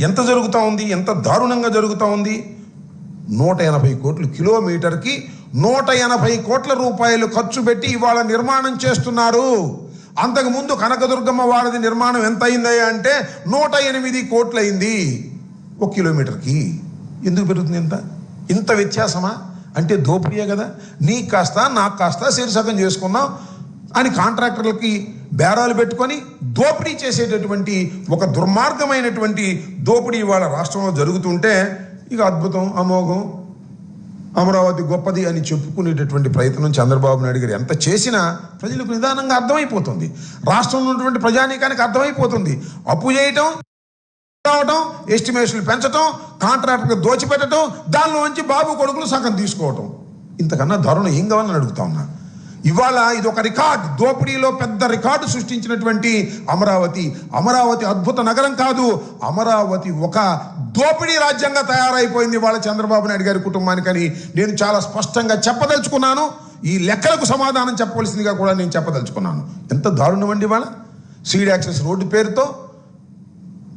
ఎంత జరుగుతూ ఉంది, ఎంత దారుణంగా జరుగుతూ ఉంది. 180 కోట్లు, కిలోమీటర్కి 180 కోట్ల రూపాయలు ఖర్చు పెట్టి ఇవాళ నిర్మాణం చేస్తున్నారు. అంతకుముందు కనకదుర్గమ్మ వారధి నిర్మాణం ఎంత అయిందయ్యా అంటే 108 కోట్లు అయింది 1 కిలోమీటర్కి. ఎందుకు పెరుగుతుంది ఇంత వ్యత్యాసమా? అంటే దోపిడీయే కదా. నీకు కాస్త నాకు కాస్త శీర్షకం చేసుకుందాం అని కాంట్రాక్టర్లకి బేరాలు పెట్టుకొని దోపిడీ చేసేటటువంటి ఒక దుర్మార్గమైనటువంటి దోపిడీ ఇవాళ రాష్ట్రంలో జరుగుతుంటే ఇక అద్భుతం, అమోఘం, అమరావతి గొప్పది అని చెప్పుకునేటటువంటి ప్రయత్నం చంద్రబాబు నాయుడు గారు ఎంత చేసినా ప్రజలకు నిదానంగా అర్థమైపోతుంది. రాష్ట్రంలో ఉన్నటువంటి ప్రజానీకానికి అర్థమైపోతుంది. అప్పు చేయటం, రావటం, ఎస్టిమేషన్లు పెంచటం, కాంట్రాక్టర్కి దోచిపెట్టడం, దానిలోంచి బాబు కొడుకులు సగం తీసుకోవటం. ఇంతకన్నా దారుణం ఏం కావాలని అడుగుతా ఉన్నా. ఇవాళ ఇది ఒక రికార్డ్, దోపిడీలో పెద్ద రికార్డు సృష్టించినటువంటి అమరావతి. అమరావతి అద్భుత నగరం కాదు, అమరావతి ఒక దోపిడీ రాజ్యంగా తయారైపోయింది ఇవాళ చంద్రబాబు నాయుడు గారి కుటుంబానికని నేను చాలా స్పష్టంగా చెప్పదలుచుకున్నాను. ఈ లెక్కలకు సమాధానం చెప్పవలసిందిగా కూడా నేను చెప్పదలుచుకున్నాను. ఎంత దారుణం అండి ఇవాళ. సీడ్ యాక్సెస్ రోడ్డు పేరుతో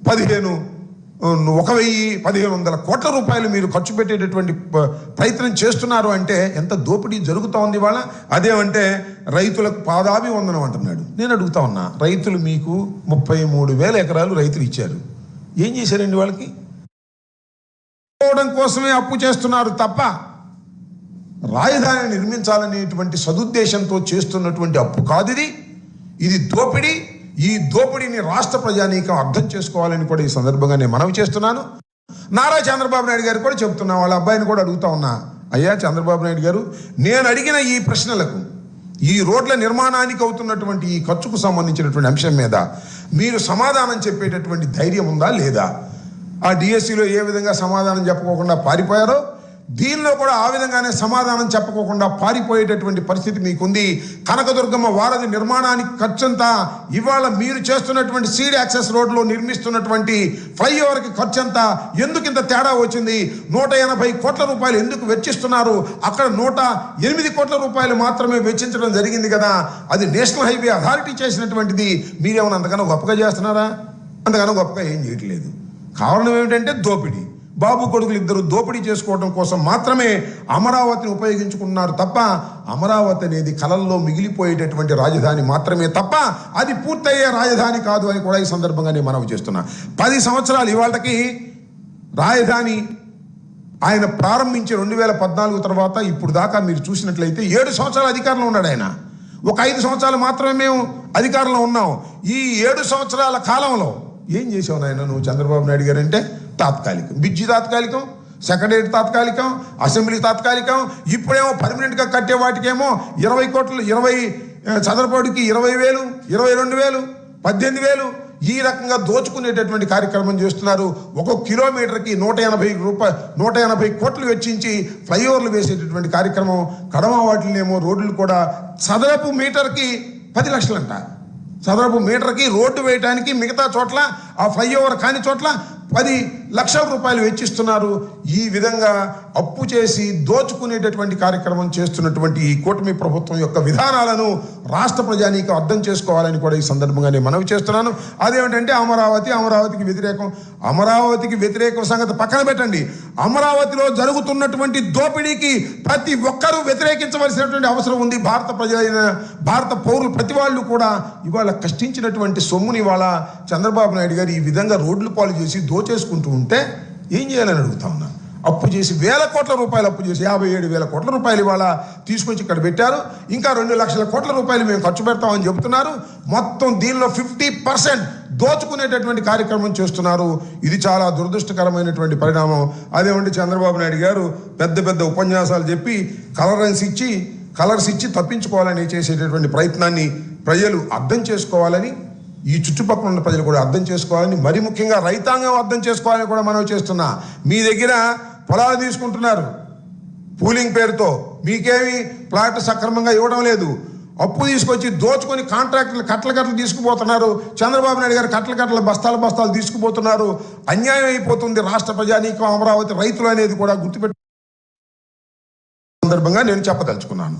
1,100 కోట్ల రూపాయలు మీరు ఖర్చు పెట్టేటటువంటి ప్రయత్నం చేస్తున్నారు అంటే ఎంత దోపిడీ జరుగుతూ ఉంది ఇవాళ. అదేమంటే రైతులకు పాదాభివందనం అంటున్నాడు. నేను అడుగుతా ఉన్నా, రైతులు మీకు 33,000 ఎకరాలు రైతులు ఇచ్చారు, ఏం చేశారండి వాళ్ళకి? కోసమే అప్పు చేస్తున్నారు తప్ప రాజధాని నిర్మించాలనేటువంటి సదుద్దేశంతో చేస్తున్నటువంటి అప్పు కాదు ఇది దోపిడీ. ఈ దోపిడీని రాష్ట్ర ప్రజానీకం అర్థం చేసుకోవాలని కూడా ఈ సందర్భంగా నేను మనవి చేస్తున్నాను. నారా చంద్రబాబు నాయుడు గారు కూడా చెప్తున్నా, వాళ్ళ అబ్బాయిని కూడా అడుగుతా ఉన్నా, అయ్యా చంద్రబాబు నాయుడు గారు, నేను అడిగిన ఈ ప్రశ్నలకు, ఈ రోడ్ల నిర్మాణానికి అవుతున్నటువంటి ఈ ఖర్చుకు సంబంధించినటువంటి అంశం మీద మీరు సమాధానం చెప్పేటటువంటి ధైర్యం ఉందా లేదా? ఆ డిఎస్సిలో ఏ విధంగా సమాధానం చెప్పకోకుండా పారిపోయారో దీనిలో కూడా ఆ విధంగానే సమాధానం చెప్పకోకుండా పారిపోయేటటువంటి పరిస్థితి మీకుంది. కనకదుర్గమ్మ వారధి నిర్మాణానికి ఖర్చంతా ఇవాళ మీరు చేస్తున్నటువంటి సీడ్ యాక్సెస్ రోడ్లో నిర్మిస్తున్నటువంటి ఫ్లైఓవర్కి ఖర్చంతా ఎందుకు ఇంత తేడా వచ్చింది? 180 కోట్ల రూపాయలు ఎందుకు వెచ్చిస్తున్నారు? అక్కడ 108 కోట్ల రూపాయలు మాత్రమే వెచ్చించడం జరిగింది కదా. అది నేషనల్ హైవే అథారిటీ చేసినటువంటిది. మీరేమైనా అంతకన్నా గొప్పగా చేస్తున్నారా? అంతకన్నా గొప్పగా ఏం చేయట్లేదు. కారణం ఏమిటంటే దోపిడీ. బాబు కొడుకులు ఇద్దరు దోపిడీ చేసుకోవడం కోసం మాత్రమే అమరావతిని ఉపయోగించుకున్నారు తప్ప అమరావతి అనేది కలల్లో మిగిలిపోయేటటువంటి రాజధాని మాత్రమే తప్ప అది పూర్తయ్యే రాజధాని కాదు అని కూడా ఈ సందర్భంగా నేను మనవి చేస్తున్నా. 10 సంవత్సరాలు ఇవాళకి రాజధాని ఆయన ప్రారంభించి 2014 తర్వాత ఇప్పుడు దాకా మీరు చూసినట్లయితే 7 సంవత్సరాలు అధికారంలో ఉన్నాడు ఆయన. ఒక 5 సంవత్సరాలు మాత్రమే మేము అధికారంలో ఉన్నాం. ఈ 7 సంవత్సరాల కాలంలో ఏం చేసావు నాయన నువ్వు చంద్రబాబు నాయుడు గారు అంటే? తాత్కాలికం, బ్రిడ్జి తాత్కాలికం, సెక్రటరీ తాత్కాలికం, అసెంబ్లీ తాత్కాలికం, ఇప్పుడేమో పర్మనెంట్గా కట్టే వాటికేమో 20 కోట్లు, 20 చదరపడికి 20,000, 22,000, 18,000 ఈ రకంగా దోచుకునేటటువంటి కార్యక్రమం చేస్తున్నారు. 1 కిలోమీటర్కి 180 కోట్లు వెచ్చించి ఫ్లైఓవర్లు వేసేటటువంటి కార్యక్రమం. కడమ వాటినేమో రోడ్లు కూడా చదరపు మీటర్కి 10 లక్షలంట. చదరపు మీటర్కి రోడ్డు వేయడానికి మిగతా చోట్ల ఆ ఫ్లైఓవర్ కాని చోట్ల 10 లక్షల రూపాయలు వెచ్చిస్తున్నారు. ఈ విధంగా అప్పు చేసి దోచుకునేటటువంటి కార్యక్రమం చేస్తున్నటువంటి ఈ కూటమి ప్రభుత్వం యొక్క విధానాలను రాష్ట్ర ప్రజానీకం అర్థం చేసుకోవాలని కూడా ఈ సందర్భంగా నేను మనవి చేస్తున్నాను. అదేమిటంటే అమరావతికి వ్యతిరేకం. అమరావతికి వ్యతిరేకం సంగతి పక్కన పెట్టండి. అమరావతిలో జరుగుతున్నటువంటి దోపిడీకి ప్రతి ఒక్కరూ వ్యతిరేకించవలసినటువంటి అవసరం ఉంది. భారత పౌరులు ప్రతి వాళ్ళు కూడా ఇవాళ కష్టించినటువంటి సొమ్ముని ఇవాళ చంద్రబాబు నాయుడు గారు ఈ విధంగా రోడ్లు పాలు చేసి దోచేసుకుంటూ ఉంటే ఏం చేయాలని అడుగుతా ఉన్నా. అప్పు చేసి 1,000 కోట్ల రూపాయలు అప్పు చేసి 57,000 కోట్ల రూపాయలు ఇవాళ తీసుకొచ్చి ఇక్కడ పెట్టారు. ఇంకా 2 లక్షల కోట్ల రూపాయలు మేము ఖర్చు పెడతామని చెబుతున్నారు. మొత్తం దీనిలో 50% దోచుకునేటటువంటి కార్యక్రమం చేస్తున్నారు. ఇది చాలా దురదృష్టకరమైనటువంటి పరిణామం. అదేమంటే చంద్రబాబు నాయుడు గారు పెద్ద ఉపన్యాసాలు చెప్పి కలర్స్ ఇచ్చి తప్పించుకోవాలని చేసేటటువంటి ప్రయత్నాన్ని ప్రజలు అర్థం చేసుకోవాలని, ఈ చుట్టుపక్కల ఉన్న ప్రజలు కూడా అర్థం చేసుకోవాలని, మరి ముఖ్యంగా రైతాంగం అర్థం చేసుకోవాలని కూడా మనం చేస్తున్నా. మీ దగ్గర పొలాలు తీసుకుంటున్నారు పూలింగ్ పేరుతో, మీకేమి ప్లాట్ సక్రమంగా ఇవ్వడం లేదు. అప్పు తీసుకొచ్చి దోచుకొని కాంట్రాక్టర్లు కట్టలు తీసుకుపోతున్నారు. చంద్రబాబు నాయుడు గారు కట్టలు బస్తాలు తీసుకుపోతున్నారు. అన్యాయం అయిపోతుంది రాష్ట్ర ప్రజానీకం, అమరావతి రైతులు అనేది కూడా గుర్తుపెట్టు సందర్భంగా నేను చెప్పదలుచుకున్నాను.